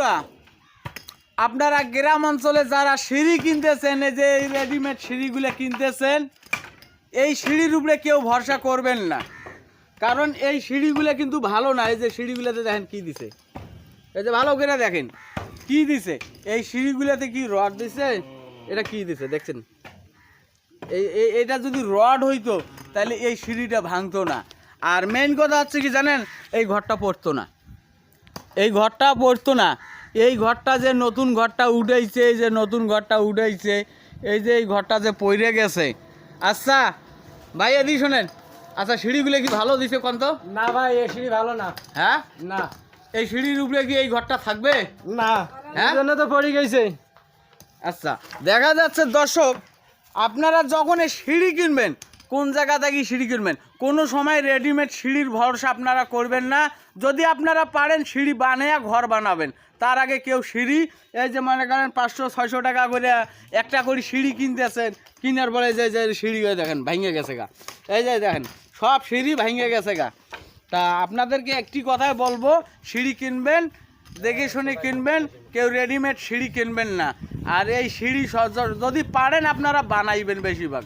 বন্ধুরা, আপনারা গ্রাম অঞ্চলে যারা সিঁড়ি কিনতেছেন, এই যে রেডিমেড সিঁড়িগুলো কিনতেছেন, এই সিঁড়ির উপরে কেউ ভরসা করবেন না, কারণ এই সিঁড়িগুলো কিন্তু ভালো না। এই যে সিঁড়িগুলোতে দেখেন কি দিছে, এই যে ভালো করে দেখেন কি দিছে। এই সিঁড়িগুলোতে কি রড দিছে, এটা কি দিছে দেখছেন? এটা যদি রড হইতো তাহলে এই সিঁড়িটা ভাঙতো না। আর মেইন কথা হচ্ছে কি জানেন, এই ঘরটা পড়তো না, এই ঘরটা পড়তো না। এই ঘরটা যে নতুন ঘরটা উঠেছে, এই যে নতুন ঘরটা উঠেছে, এই যে এই ঘরটা যে পড়ে গেছে। আচ্ছা ভাই এদিকে শোনেন, আচ্ছা সিঁড়িগুলো কি ভালো দিছে কোন তো? না ভাই, এই সিঁড়ি ভালো না। হ্যাঁ, না, এই সিঁড়ির উপরে কি এই ঘরটা থাকবে? না, হ্যাঁ? এই জন্য তো পড়ে গেছে। আচ্ছা, দেখা যাচ্ছে দর্শক, আপনারা যখন এই সিঁড়ি কিনবেন, কোন জায়গা থেকে সিঁড়ি কিনবেন, কোনো সময় রেডিমেড সিঁড়ির ভরসা আপনারা করবেন না। যদি আপনারা পারেন সিঁড়ি বানিয়ে ঘর বানাবেন। তার আগে কেউ সিঁড়ি, এই যে মনে করেন 500-600 টাকা করে একটা করে সিঁড়ি কিনতেছেন, কিনার পরে যে যে সিঁড়ি দেখেন ভেঙে গেছে গা, এই যে দেখেন সব সিঁড়ি ভেঙে গেছে গা। তা আপনাদেরকে একটি কথাই বলবো, সিঁড়ি কিনবেন দেখে শুনে কিনবেন, কেউ রেডিমেড সিঁড়ি কিনবেন না। আর এই সিঁড়ি যদি পারেন আপনারা বানাইবেন বেশিরভাগ।